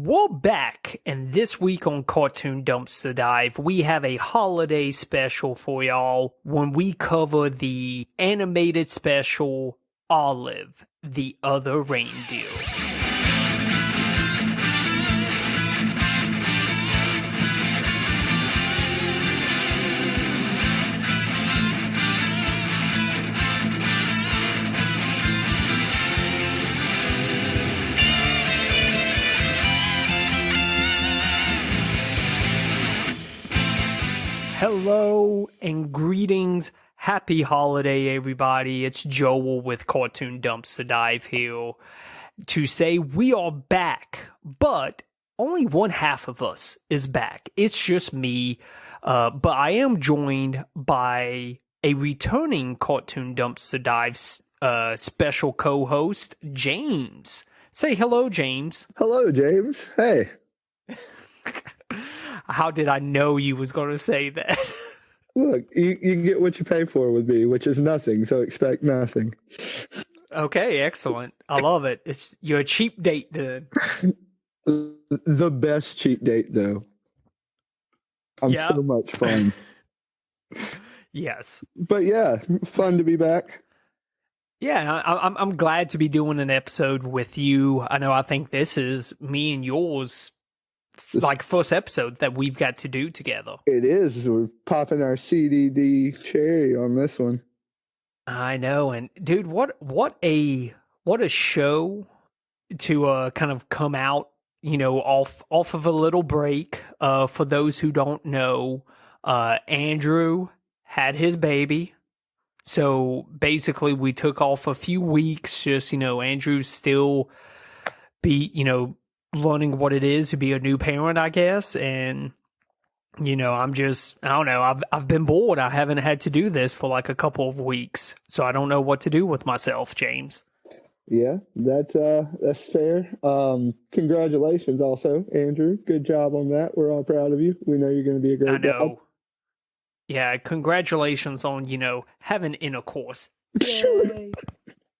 We're back, and this week on Cartoon Dumpster Dive, we have a holiday special for y'all when we cover the animated special Olive, the Other Reindeer. Hello and greetings. Happy holiday, everybody. It's Joel with Cartoon Dumpster Dive here to say we are back, but only one half of us is back. It's just me, but I am joined by a returning Cartoon Dumpster Dive special co-host, James. Say hello, James. Hello, James. Hey. How did I know you was going to say that? Look, you get what you pay for with me, which is nothing, so expect nothing. Okay, excellent. I love it. You're a cheap date, dude. The best cheap date, though. I'm so much fun. Yes. But yeah, fun to be back. Yeah, I'm glad to be doing an episode with you. I think this is me and yours first episode that we've got to do together. It is. We're popping our CDD cherry on this one. I know, and dude, what a show to kind of come out, off of a little break. For those who don't know, Andrew had his baby. So basically we took off a few weeks, just, Andrew's still learning what it is to be a new parent, I guess. And, I don't know. I've been bored. I haven't had to do this for like a couple of weeks. So I don't know what to do with myself, James. Yeah, that's fair. Congratulations also, Andrew. Good job on that. We're all proud of you. We know you're going to be a great I know. dad. Yeah, congratulations on, having intercourse. Yay.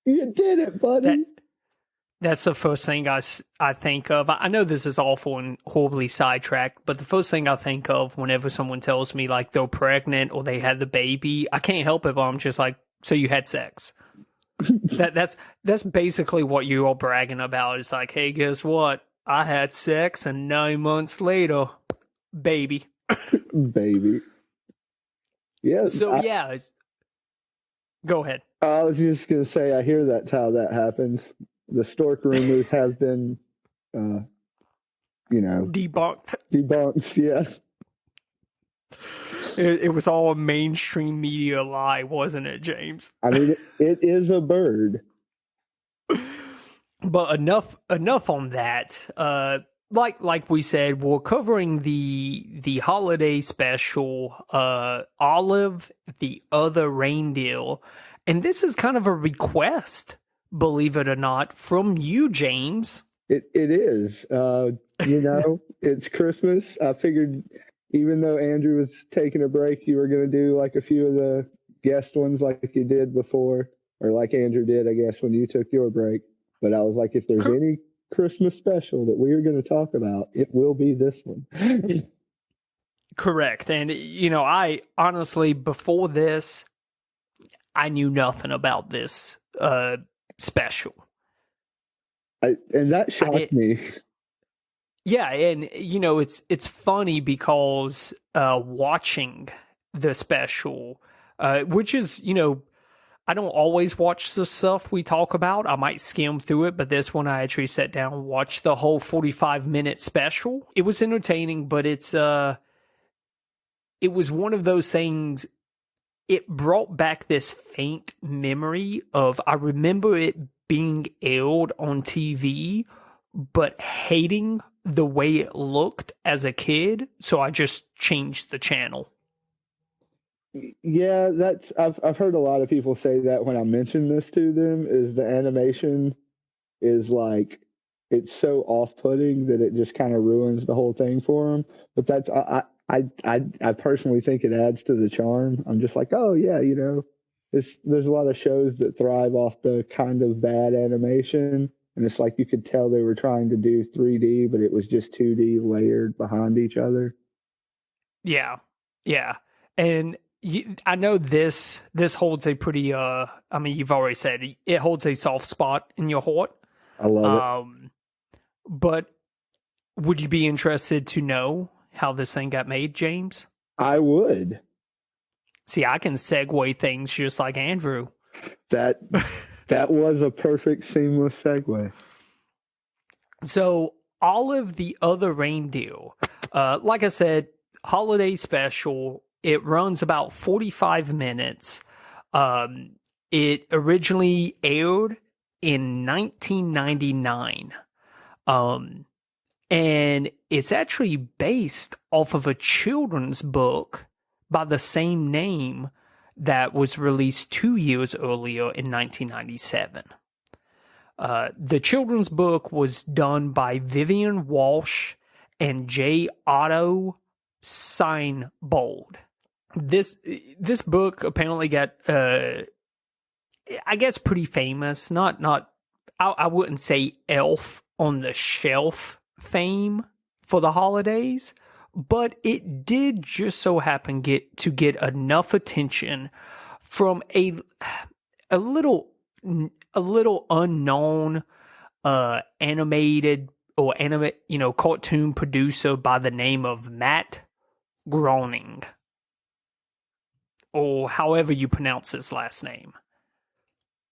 You did it, buddy. That's the first thing I think of. I know this is awful and horribly sidetracked, but the first thing I think of whenever someone tells me like they're pregnant or they had the baby, I can't help it, but I'm just like, so you had sex. That's basically what you're all bragging about. It's like, hey, guess what? I had sex, and 9 months later, baby. Baby. Yeah. So go ahead. I was just gonna say, I hear that's how that happens. The stork rumors have been, debunked. Debunked, yeah. It was all a mainstream media lie, wasn't it, James? I mean, it is a bird. But enough on that. Like we said, we're covering the holiday special, Olive, the Other Reindeer, and this is kind of a request, believe it or not, from you, James. It is. It's Christmas. I figured, even though Andrew was taking a break, you were going to do like a few of the guest ones like you did before, or like Andrew did, I guess, when you took your break. But I was like, if there's any Christmas special that we are going to talk about, it will be this one. Correct. And, I honestly, before this, I knew nothing about this special. And that shocked me. Yeah, and it's funny because watching the special, which is, I don't always watch the stuff we talk about. I might skim through it, but this one I actually sat down and watched the whole 45-minute special. It was entertaining, but it was one of those things. It brought back this faint memory of, I remember it being aired on TV, but hating the way it looked as a kid, so I just changed the channel. Yeah, I've heard a lot of people say that when I mention this to them, is the animation is like, it's so off-putting that it just kind of ruins the whole thing for them. But that's I personally think it adds to the charm. I'm just like, oh yeah, there's a lot of shows that thrive off the kind of bad animation, and it's like you could tell they were trying to do 3D, but it was just 2D layered behind each other. Yeah, yeah, and I know this holds a pretty. I mean, you've already said it holds a soft spot in your heart. I love it. But would you be interested to know how this thing got made, James? I would. See, I can segue things just like Andrew. That was a perfect seamless segue. So all of the other reindeer, like I said, holiday special. It runs about 45 minutes. It originally aired in 1999. And it's actually based off of a children's book by the same name that was released 2 years earlier in 1997. The children's book was done by Vivian Walsh and J. Otto Seinbold. This book apparently got, I guess, pretty famous. I wouldn't say Elf on the Shelf fame for the holidays, but it did just so happen to get enough attention from a little unknown animated or cartoon producer by the name of Matt Groening, or however you pronounce his last name.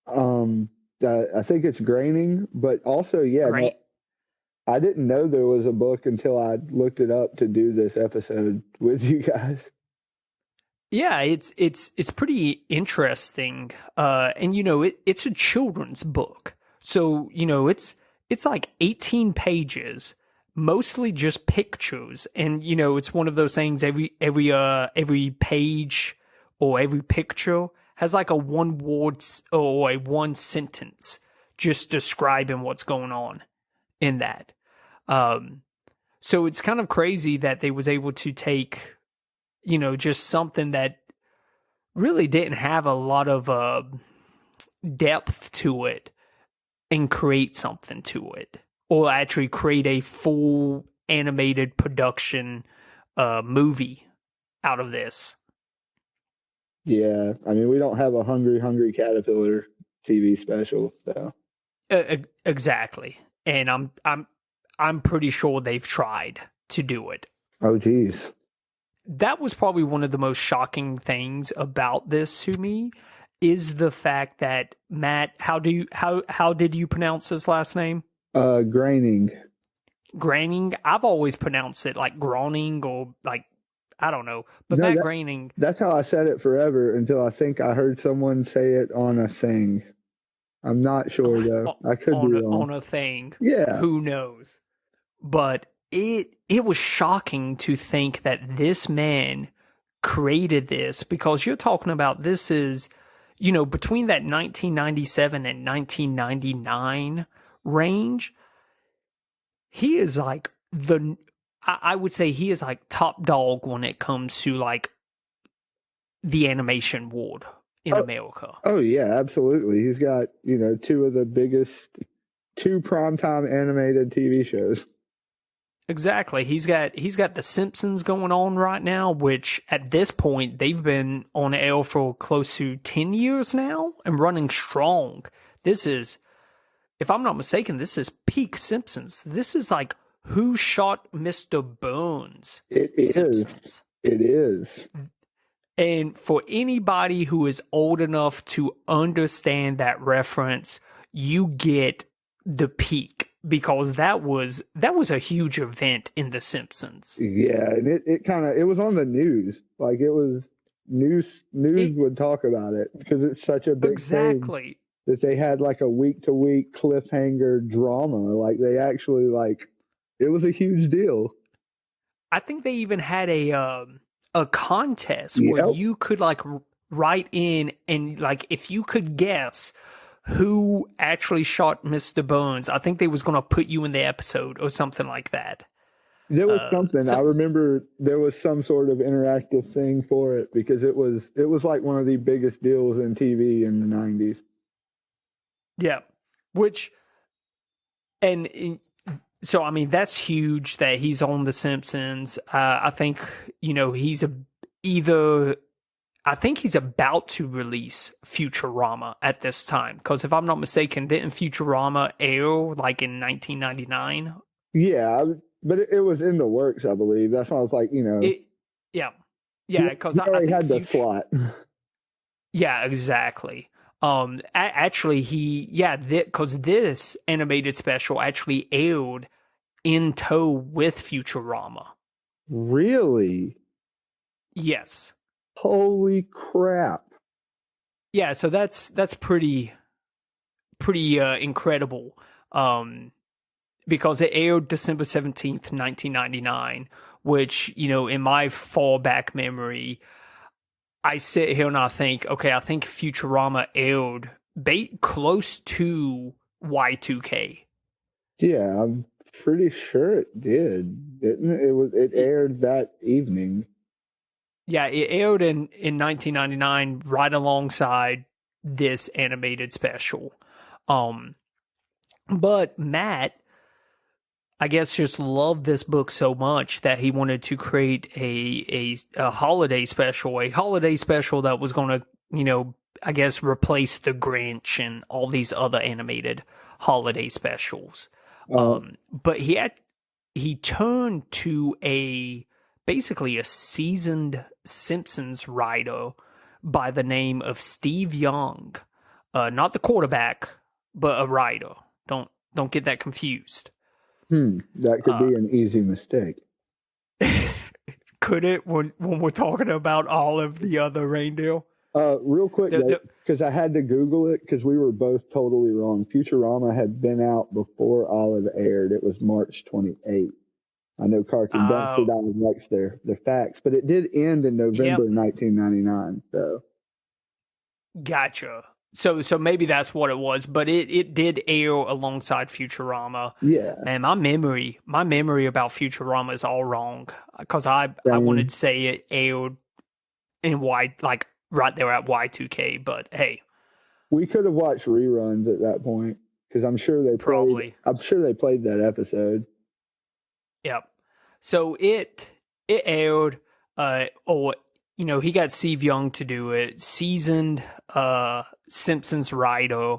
I think it's Graining, but also, yeah, no, I didn't know there was a book until I looked it up to do this episode with you guys. Yeah, it's pretty interesting. And it's a children's book. So, it's like 18 pages, mostly just pictures. And, it's one of those things every page or every picture has like a one word or a one sentence just describing what's going on in that. So it's kind of crazy that they was able to take, just something that really didn't have a lot of depth to it and create something to it, or actually create a full animated production movie out of this. Yeah, I mean, we don't have a Hungry Caterpillar TV special, so. Exactly, and I'm pretty sure they've tried to do it. Oh, geez. That was probably one of the most shocking things about this to me, is the fact that Matt, how did you pronounce his last name? Graining. Graining. I've always pronounced it like Groening or like, I don't know. But No, Matt Groening. That's how I said it forever until I think I heard someone say it on a thing. I'm not sure though. I could be wrong. On a thing. Yeah. Who knows? But it was shocking to think that this man created this, because you're talking about this is, between that 1997 and 1999 range, he is like I would say he is like top dog when it comes to like the animation world in America. Oh yeah, absolutely. He's got, two of the biggest, two primetime animated TV shows. Exactly. He's got The Simpsons going on right now, which at this point they've been on air for close to 10 years now and running strong. This is, if I'm not mistaken, this is peak Simpsons. This is like Who Shot Mr. Burns? Simpsons. It is. And for anybody who is old enough to understand that reference, you get the peak, because that was a huge event in The Simpsons. Yeah, and it was on the news. Like, it was news would talk about it because it's such a big thing that they had like a week-to-week cliffhanger drama. Like, they actually, like, it was a huge deal. I think they even had a contest where you could like write in, and like if you could guess who actually shot Mr. Burns, I think they was going to put you in the episode or something like that. There was something. I remember there was some sort of interactive thing for it, because it was like one of the biggest deals in TV in the 90s. Yeah, which and so I mean that's huge that he's on The Simpsons. I think he's either I think he's about to release Futurama at this time because if I'm not mistaken, didn't Futurama air like in 1999? Yeah, but it was in the works, I believe. That's why I was like, It, yeah, he, yeah, because he I already think had the Future. slot. Yeah, exactly. Actually, because this animated special actually aired in tow with Futurama. Really? Yes. Holy crap. Yeah, so that's pretty incredible. Because it aired December 17th, 1999, which, in my fallback memory, I sit here and I think, okay, I think Futurama aired close to Y2K. Yeah, I'm pretty sure it did. Didn't it? It aired that evening. Yeah, it aired in 1999 right alongside this animated special. Um, but Matt, I guess, just loved this book so much that he wanted to create a holiday special that was going to, I guess, replace the Grinch and all these other animated holiday specials. Uh, But he turned to basically a seasoned Simpsons writer by the name of Steve Young, not the quarterback, but a writer. Don't get that confused. that could Uh, be an easy mistake. could it when we're talking about all of the other reindeer? Real quick, The, because I had to Google it because we were both totally wrong. Futurama had been out before Olive aired. It was March 28th. I know Cartoon Dumpster oh, Dive likes their facts, but it did end in November yep, 1999. So gotcha. So maybe that's what it was, but it did air alongside Futurama. yeah, Man, my memory about Futurama is all wrong because I wanted same. to say it aired in like right there at Y2K, but hey, We could have watched reruns at that point because I'm sure they played. probably. I'm sure they played that episode. Yep. So it aired, or he got Steve Young to do it, seasoned Simpsons writer,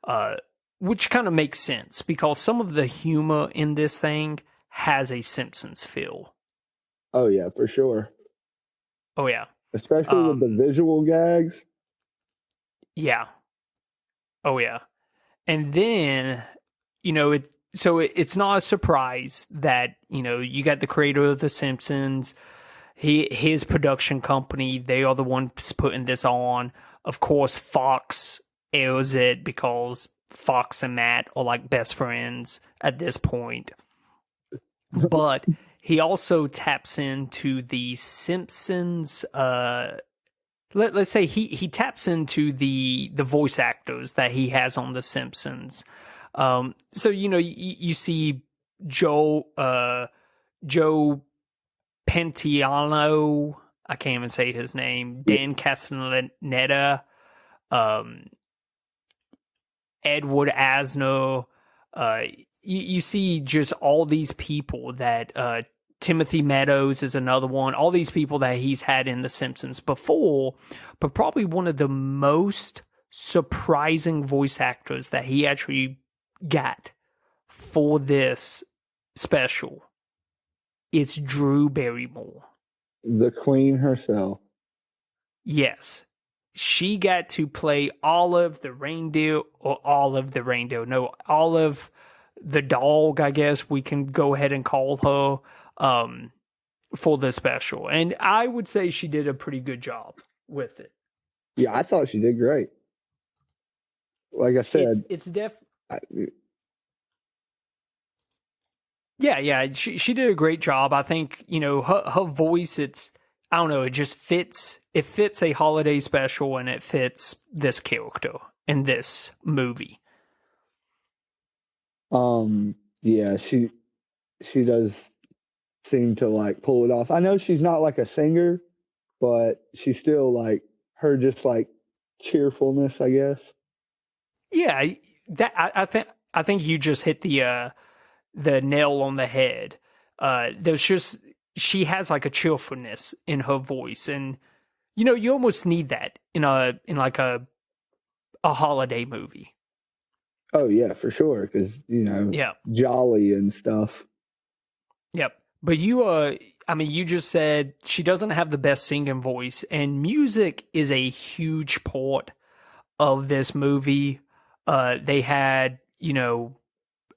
uh, which kind of makes sense because some of the humor in this thing has a Simpsons feel. Oh yeah, for sure. Oh yeah, Especially with the um, visual gags. yeah, oh yeah, and then it's not a surprise that you got the creator of the Simpsons. His production company, they are the ones putting this on. Of course, Fox airs it because Fox and Matt are like best friends at this point. But he also taps into the Simpsons. Let's say he taps into the voice actors that he has on the Simpsons. So you see Joe Pentiano. I can't even say his name. Yeah. Dan Castellaneta, um, Edward Asno. You see just all these people that Timothy Meadows is another one. All these people that he's had in The Simpsons before, but probably one of the most surprising voice actors that he actually got for this special. It's Drew Barrymore. The Queen herself. Yes. She got to play Olive the reindeer, or Olive the reindeer. No, Olive the dog, I guess we can go ahead and call her, for the special. And I would say she did a pretty good job with it. Yeah, I thought she did great. Like I It's said, it's def I, yeah, she did a great job. I think, her voice, I don't know, it just fits a holiday special and it fits this character in this movie. yeah, she does seem to like pull it off. I know she's not like a singer, but she's still like her just like cheerfulness, I guess. Yeah, that I think you just hit the nail on the head. There's just she has like a cheerfulness in her voice, and you almost need that in like a holiday movie. Oh yeah, for sure, because Yeah. jolly and stuff. Yep. But I mean, you just said she doesn't have the best singing voice, and music is a huge part of this movie. They had,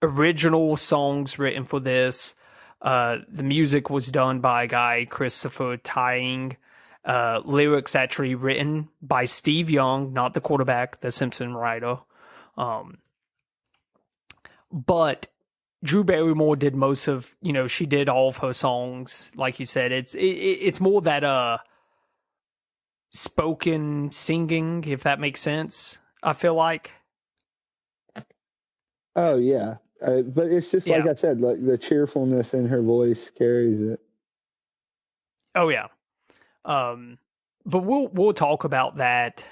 original songs written for this. The music was done by a guy, Christopher Tying. Lyrics actually written by Steve Young, not the quarterback, the Simpson writer. But Drew Barrymore did most of, she did all of her songs. Like you said, it's more that spoken singing, if that makes sense. I feel like. Oh yeah, but it's just like Yeah. I said, like the cheerfulness in her voice carries it. Oh yeah. But we'll talk about that.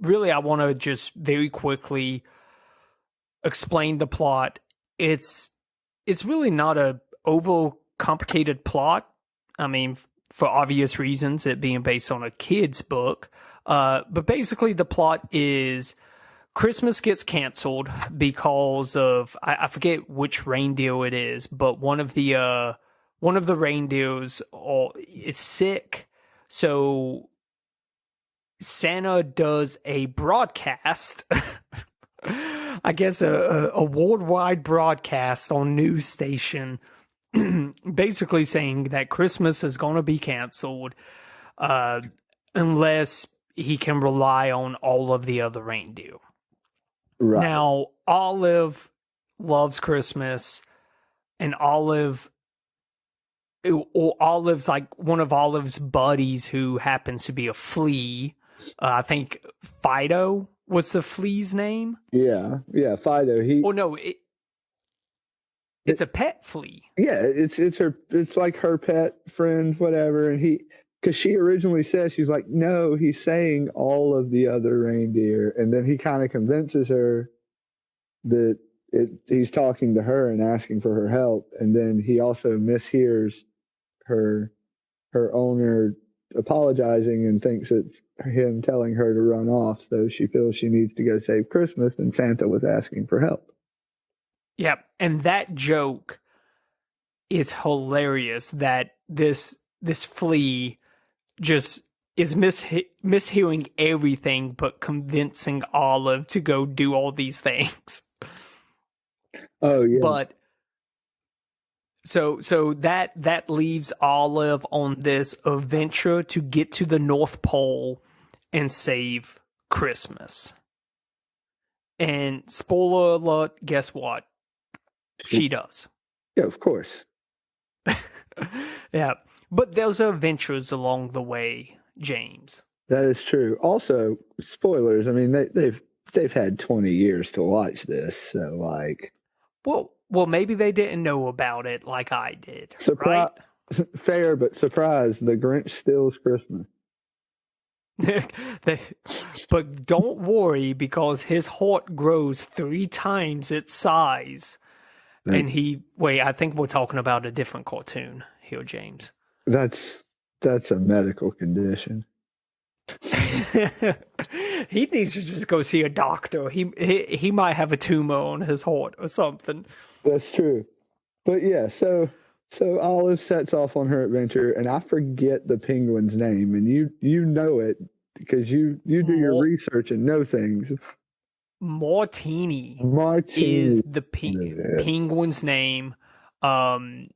Really, I want to just very quickly explain the plot. It's really not a over complicated plot. I mean, for obvious reasons, it being based on a kid's book. But basically, the plot is Christmas gets canceled because of I forget which reindeer it is, but one of the reindeers is sick, so Santa does a broadcast. I guess a worldwide broadcast on news station, basically saying that Christmas is going to be canceled unless he can rely on all of the other reindeer. Right. Now, Olive loves Christmas, and Olive's like one of Olive's buddies who happens to be a flea. I think Fido was the flea's name. Yeah, Fido. No, it's a pet flea. Yeah, it's like her pet friend, whatever. And because she originally says, she's like, no, he's saying all of the other reindeer, and then he kind of convinces her that he's talking to her and asking for her help, and then he also mishears her owner apologizing and thinks it's him telling her to run off, so she feels she needs to go save Christmas, and Santa was asking for help. Yep, and that joke is hilarious. That this flea just is mishearing everything, but convincing Olive to go do all these things. Oh yeah, but so that leaves Olive on this adventure to get to the North Pole and save Christmas. And spoiler alert, guess what? She does. Yeah, of course. Yeah, but there's adventures along the way, James. That is true. Also, spoilers. I mean, they've had 20 years to watch this, so like. Well, maybe they didn't know about it like I did. Surprise, right? Fair, but surprise, the Grinch steals Christmas. But don't worry, because his heart grows 3 times its size. And I think we're talking about a different cartoon here, James. That's a medical condition. He needs to just go see a doctor. He might have a tumor on his heart or something. That's true. But yeah, so Olive sets off on her adventure, and I forget the penguin's name, and you know it because you do your research and know things. Martini is the penguin's name, and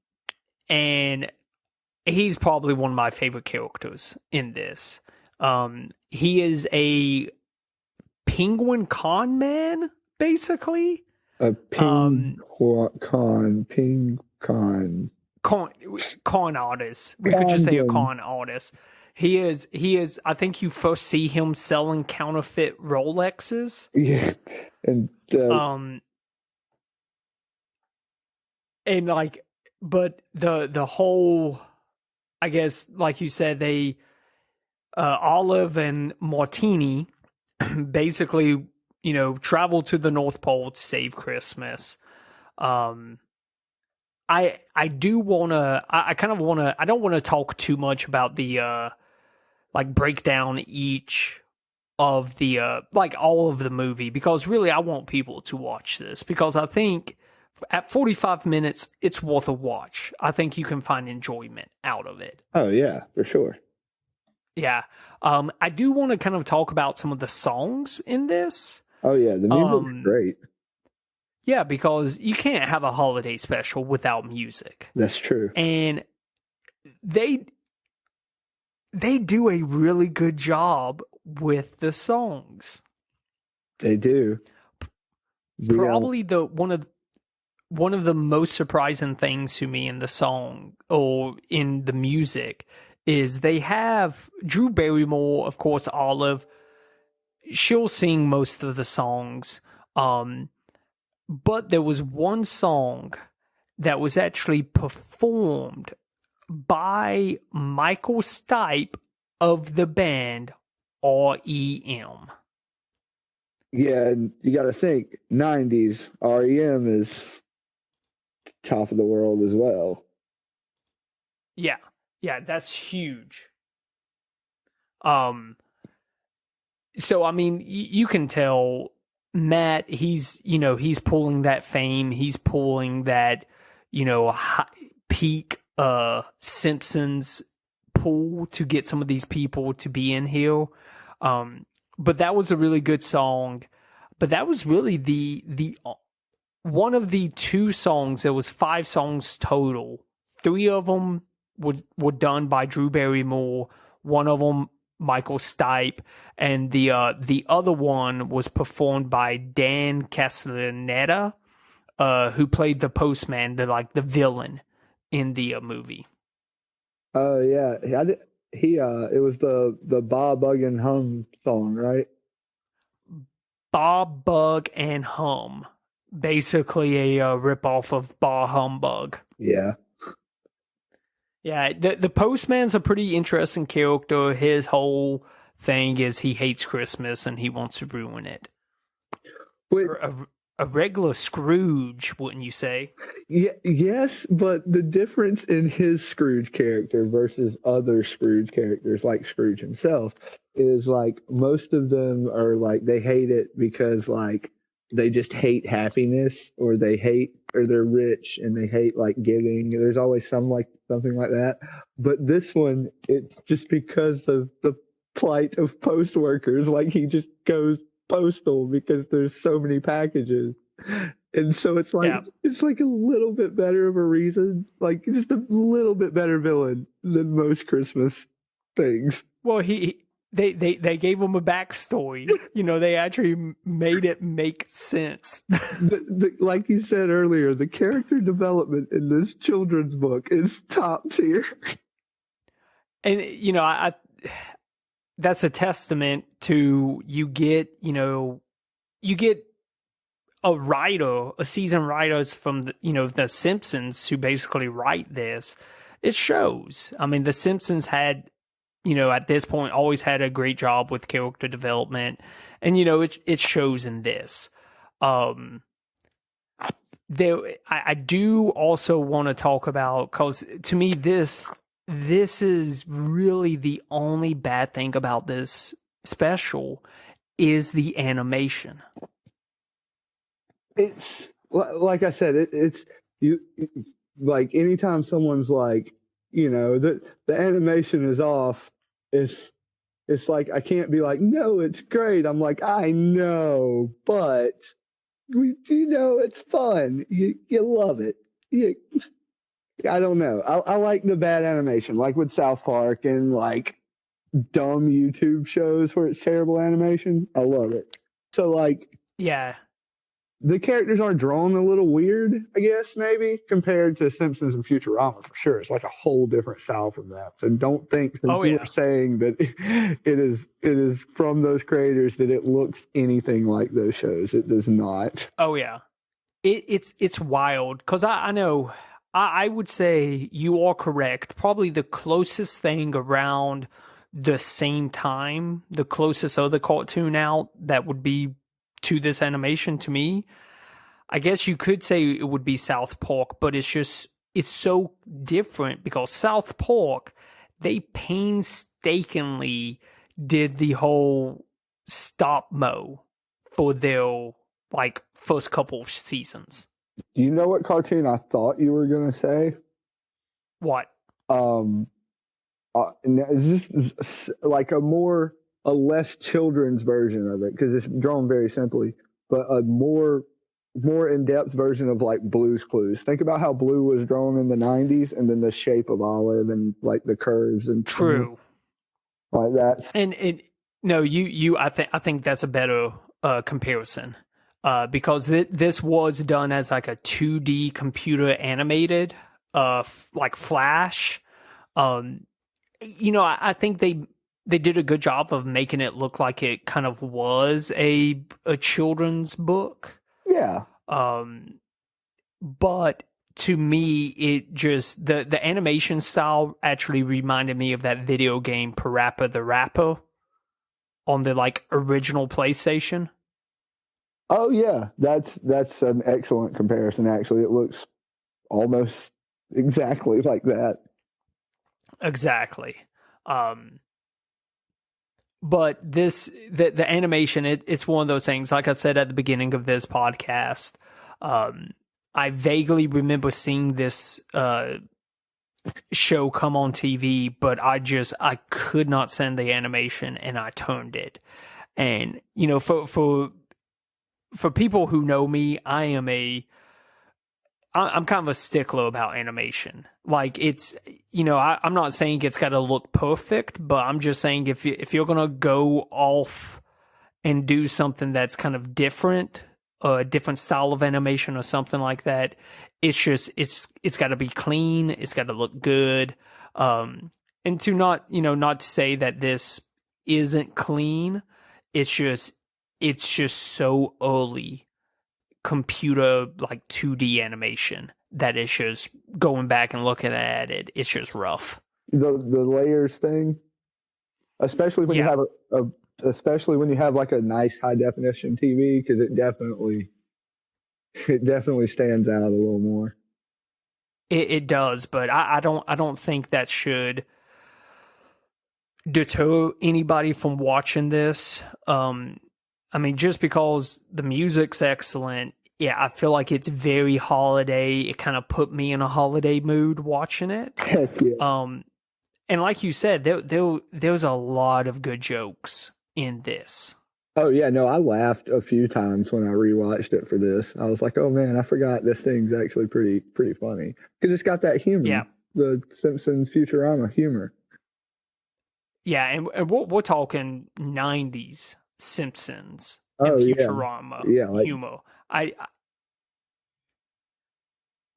he's probably one of my favorite characters in this. He is a penguin con man, basically. A con artist. We could just say a con artist. He is. I think you first see him selling counterfeit Rolexes. Yeah, and like, but the whole, I guess, like you said, they Olive and Martini basically, travel to the North Pole to save Christmas. Um, I do wanna, I kind of wanna, I don't want to talk too much about the like break down each of the like all of the movie, because really I want people to watch this, because I think at 45 minutes it's worth a watch. I think you can find enjoyment out of it. Oh yeah, for sure. Yeah. I do want to kind of talk about some of the songs in this. Oh yeah, the music's great. Yeah, because you can't have a holiday special without music. That's true. And they do a really good job with the songs. They do. Probably the one of the most surprising things to me in the song or in the music is they have Drew Barrymore, of course, Olive. She'll sing most of the songs. But there was one song that was actually performed by Michael Stipe of the band REM. Yeah, and you got to think 90s REM is top of the world as well. Yeah, that's huge. So I mean, you can tell Matt, he's pulling that fame, he's pulling that, peak Simpsons pull to get some of these people to be in here. But that was a really good song. But that was really the one of the two songs. There was 5 songs total. 3 of them were done by Drew Barrymore. One of them Michael Stipe, and the other one was performed by Dan Castellaneta, who played the postman, the villain in the movie. Oh yeah, it was the Bob Bug and Hum song, right? Bob Bug and Hum, basically a ripoff of Bah Humbug. Yeah. Yeah, the postman's a pretty interesting character. His whole thing is he hates Christmas and he wants to ruin it. Wait, a regular Scrooge, wouldn't you say? yeah, yes, but the difference in his Scrooge character versus other Scrooge characters like Scrooge himself is like most of them are like they hate it because like they just hate happiness, or they're rich and they hate like giving. There's always something like that. But this one, it's just because of the plight of post workers. Like he just goes postal because there's so many packages. And so it's like It's like a little bit better of a reason, like just a little bit better villain than most Christmas things. Well, they gave him a backstory. They actually made it make sense. Like you said earlier, the character development in this children's book is top tier. And I that's a testament to you get a seasoned writers from the Simpsons who basically write this. It shows. I mean, the Simpsons had, at this point always had a great job with character development, and it shows in this. I do also want to talk about, because to me this is really the only bad thing about this special is the animation. It's like I said, it's you like anytime someone's like, the animation is off, it's like I can't be like, no, it's great. I'm like, I know, but it's fun. You love it. I don't know. I like the bad animation, like with South Park and like dumb YouTube shows where it's terrible animation. I love it. So like, yeah. The characters are drawn a little weird, I guess, maybe, compared to Simpsons and Futurama, for sure. It's like a whole different style from that. So don't think that you are saying that it is from those creators that it looks anything like those shows. It does not. Oh, yeah. It's wild, because I know, I would say you are correct. Probably the closest thing around the same time, the closest other cartoon out that would be to this animation to me. I guess you could say it would be South Park, but it's so different because South Park, they painstakingly did the whole stop mo for their like first couple of seasons. Do you know what cartoon I thought you were gonna say? What? It's just like a less children's version of it because it's drawn very simply, but a more in-depth version of like Blue's Clues. Think about how Blue was drawn in the 90s and then the shape of Olive and like the curves and True. like that. And no, I think that's a better comparison. Because this was done as like a 2D computer animated like Flash. I think they did a good job of making it look like it kind of was a children's book. Yeah. But to me, it just the animation style actually reminded me of that video game Parappa the Rapper on the like original PlayStation. Oh yeah, that's an excellent comparison. Actually, it looks almost exactly like that. Exactly. But the animation, it's one of those things, like I said at the beginning of this podcast, I vaguely remember seeing this show come on TV, but I could not send the animation and I turned it. And, for people who know me, I'm kind of a stickler about animation. Like I'm not saying it's got to look perfect, but I'm just saying if you're gonna go off and do something that's kind of different, a different style of animation or something like that, it's got to be clean. It's got to look good. And to not to say that this isn't clean, it's just so early computer like 2D animation that it's just going back and looking at it, it's just rough. The layers thing, especially when you have especially when you have like a nice high definition TV, because it definitely stands out a little more. It does, but I don't think that should deter anybody from watching this. I mean, just because the music's excellent, yeah, I feel like it's very holiday. It kind of put me in a holiday mood watching it. Heck yeah. And like you said, there's a lot of good jokes in this. Oh yeah, no, I laughed a few times when I rewatched it for this. I was like, oh man, I forgot this thing's actually pretty funny because it's got that humor. Yeah, the Simpsons Futurama humor. Yeah, and we're talking 90s Simpsons and Oh Futurama yeah, like, humor. I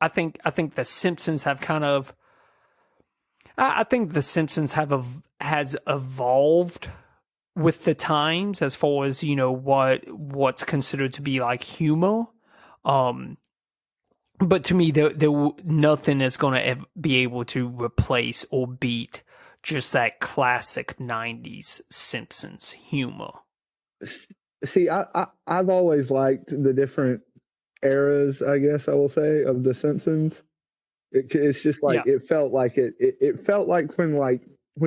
think the Simpsons have kind of I think the Simpsons has evolved with the times as far as what's considered to be like humor. But to me, there nothing is going to be able to replace or beat just that classic 90s Simpsons humor. See, I've always liked the different eras, I guess I will say, of the Simpsons. It's just like it felt like it felt like when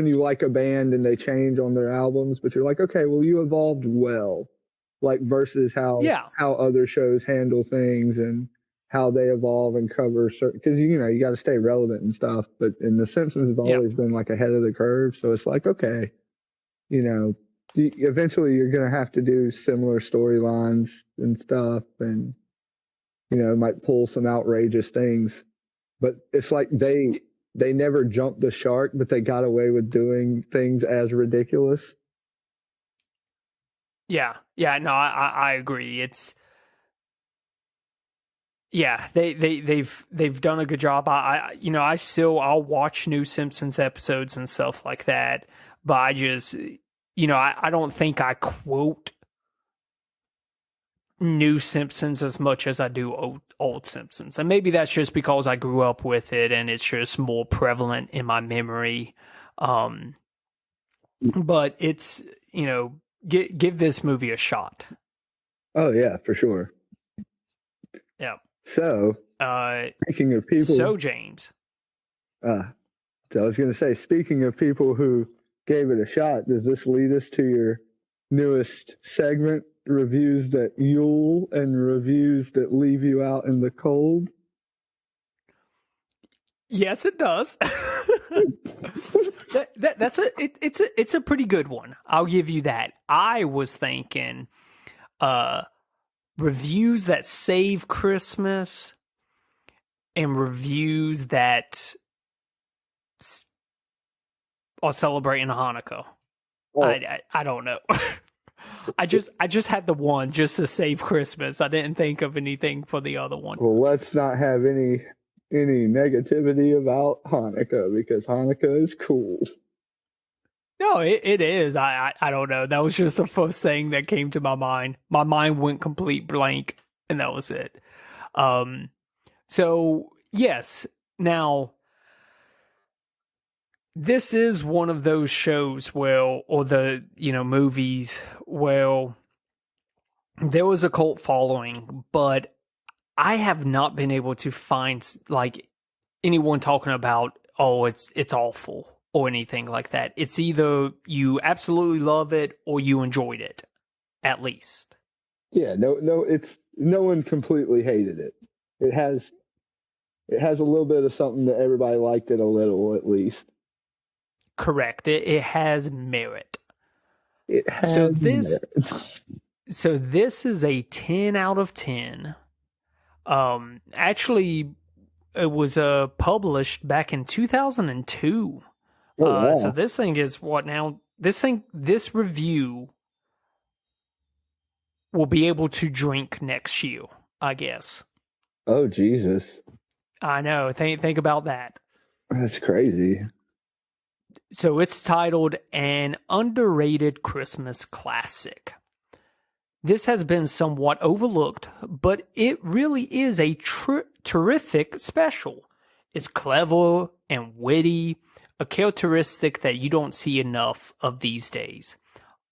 you like a band and they change on their albums, but you're like, okay, well, you evolved well, like versus how other shows handle things and how they evolve and cover certain, because you got to stay relevant and stuff. But in the Simpsons have always been like ahead of the curve, so it's like, okay, eventually you're gonna have to do similar storylines and stuff, and might pull some outrageous things. But it's like they never jumped the shark, but they got away with doing things as ridiculous. Yeah, no, I agree. They've done a good job. I'll watch new Simpsons episodes and stuff like that, but I just I don't think I quote new Simpsons as much as I do old Simpsons. And maybe that's just because I grew up with it and it's just more prevalent in my memory. But it's, give this movie a shot. Oh yeah, for sure. Yeah. So Uh, speaking of people, so James. uh, so I was going to say, speaking of people who gave it a shot, does this lead us to your newest segment, reviews that Yule and reviews that leave you out in the cold? Yes, it does. It's a pretty good one. I'll give you that. I was thinking uh reviews that save Christmas and reviews that are celebrating Hanukkah. Oh, I don't know. I just had the one just to save Christmas. I didn't think of anything for the other one. well, let's not have any negativity about Hanukkah because Hanukkah is cool. No, it is. I don't know. That was just the first thing that came to my mind. My mind went complete blank, and that was it. So yes. Now, this is one of those shows where, or the movies where there was a cult following, but I have not been able to find like anyone talking about, oh, it's awful or anything like that. It's either you absolutely love it or you enjoyed it, at least. Yeah, no, it's no one completely hated it. It has a little bit of something that everybody liked it a little at least. Correct. It has merit. It So has this merit. so this is a 10 out of 10. Actually, it was published back in 2002. Oh So wow. this thing is what now? This review will be able to drink next year, I guess. Oh Jesus. I know. Think about that. That's crazy. So it's titled An Underrated Christmas Classic. This has been somewhat overlooked, but it really is a terrific special. It's clever and witty, a characteristic that you don't see enough of these days.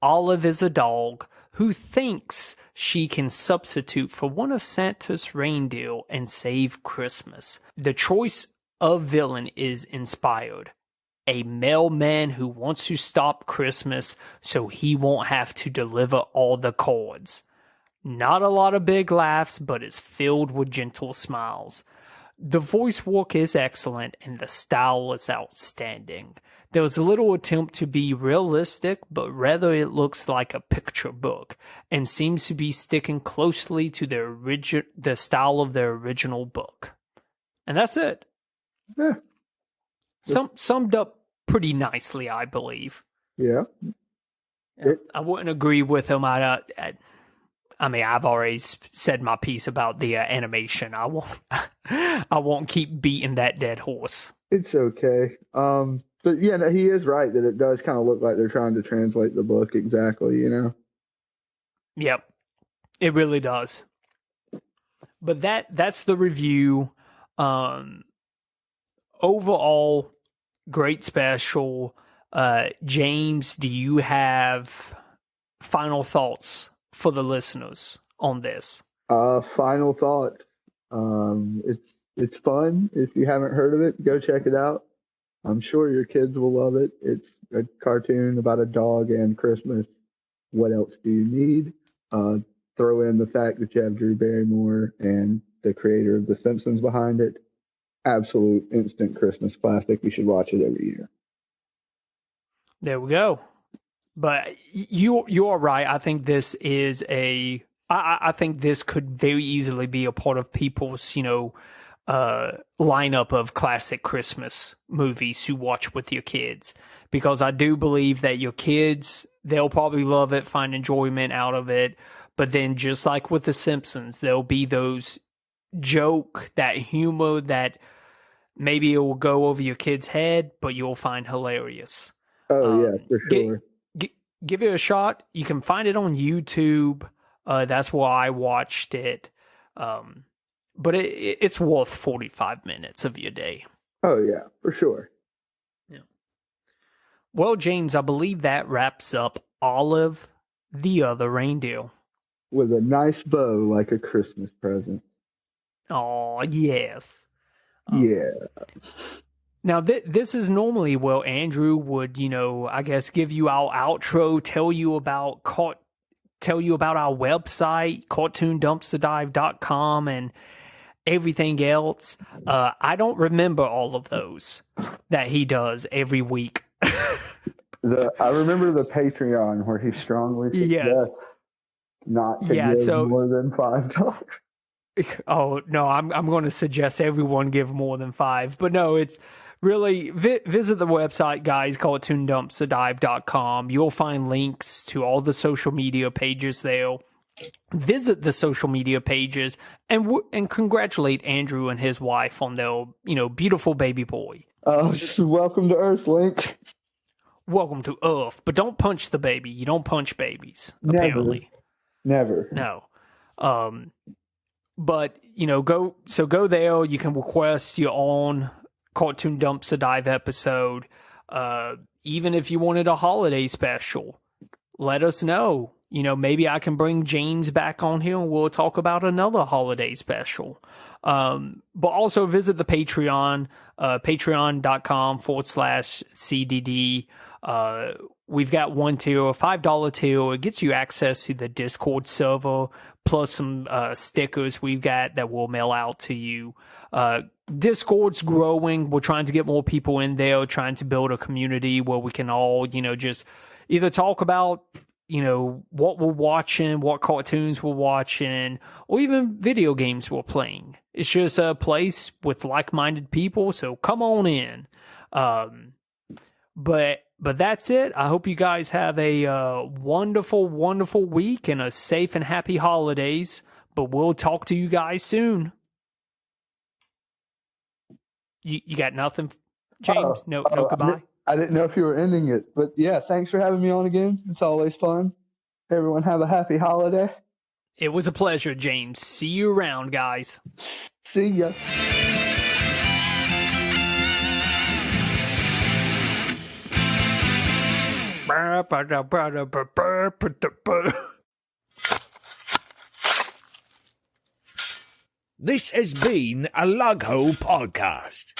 Olive is a dog who thinks she can substitute for one of Santa's reindeer and save Christmas. The choice of villain is inspired. A mailman who wants to stop Christmas so he won't have to deliver all the cards. Not a lot of big laughs, but it's filled with gentle smiles. The voice work is excellent and the style is outstanding. There was a little attempt to be realistic, but rather it looks like a picture book and seems to be sticking closely to the style of their original book. And that's it. Yeah. Summed up pretty nicely, I believe. Yeah. I wouldn't agree with him. I mean, I've already said my piece about the animation. I won't. I won't keep beating that dead horse. It's okay. But yeah, no, he is right that it does kind of look like they're trying to translate the book exactly, you know? Yep, it really does. But that's the review. Overall, great special. James, do you have final thoughts for the listeners on this? Final thought. It's fun. If you haven't heard of it, go check it out. I'm sure your kids will love it. It's a cartoon about a dog and Christmas. What else do you need? Throw in the fact that you have Drew Barrymore and the creator of The Simpsons behind it. Absolute instant Christmas classic. You should watch it every year. There we go. But you are right. I think this is I think this could very easily be a part of people's lineup of classic Christmas movies to watch with your kids, because I do believe that your kids, they'll probably love it, find enjoyment out of it. But then, just like with The Simpsons, there'll be those that humor that maybe it will go over your kid's head, but you'll find hilarious. Oh yeah, for sure. Give it a shot. You can find it on YouTube. That's where I watched it. But it's worth 45 minutes of your day. Oh yeah, for sure. Yeah. Well, James, I believe that wraps up Olive, the Other Reindeer. with a nice bow like a Christmas present. Oh, yes. Yeah. Now, this is normally where Andrew would, I guess, give you our outro, tell you about our website, cartoondumpsterdive.com, and everything else. I don't remember all of those that he does every week. I remember the Patreon where he strongly suggests not to give more than $5. Oh no, I'm going to suggest everyone give more than $5, but no, it's really visit the website, guys, cartoondumpsterdive.com. You'll find links to all the social media pages there. Visit the social media pages and congratulate Andrew and his wife on their beautiful baby boy. Oh, welcome to Earth, Link. Welcome to Earth, but don't punch the baby. You don't punch babies, apparently. Never. No. But go there. You can request your own Cartoon Dumpster Dive episode. Even if you wanted a holiday special, let us know. Maybe I can bring James back on here and we'll talk about another holiday special. But also visit the Patreon, patreon.com/CDD. We've got one tier, a $5 tier. It gets you access to the Discord server, plus some stickers we've got that we'll mail out to you. Discord's growing. We're trying to get more people in there, trying to build a community where we can all, just either talk about, what we're watching, what cartoons we're watching, or even video games we're playing. It's just a place with like-minded people, so come on in. But that's it. I hope you guys have a wonderful, wonderful week and a safe and happy holidays. But we'll talk to you guys soon. You got nothing, James? No goodbye? I didn't know if you were ending it. But yeah, thanks for having me on again. It's always fun. Everyone have a happy holiday. It was a pleasure, James. See you around, guys. See ya. This has been a Lug Hole podcast.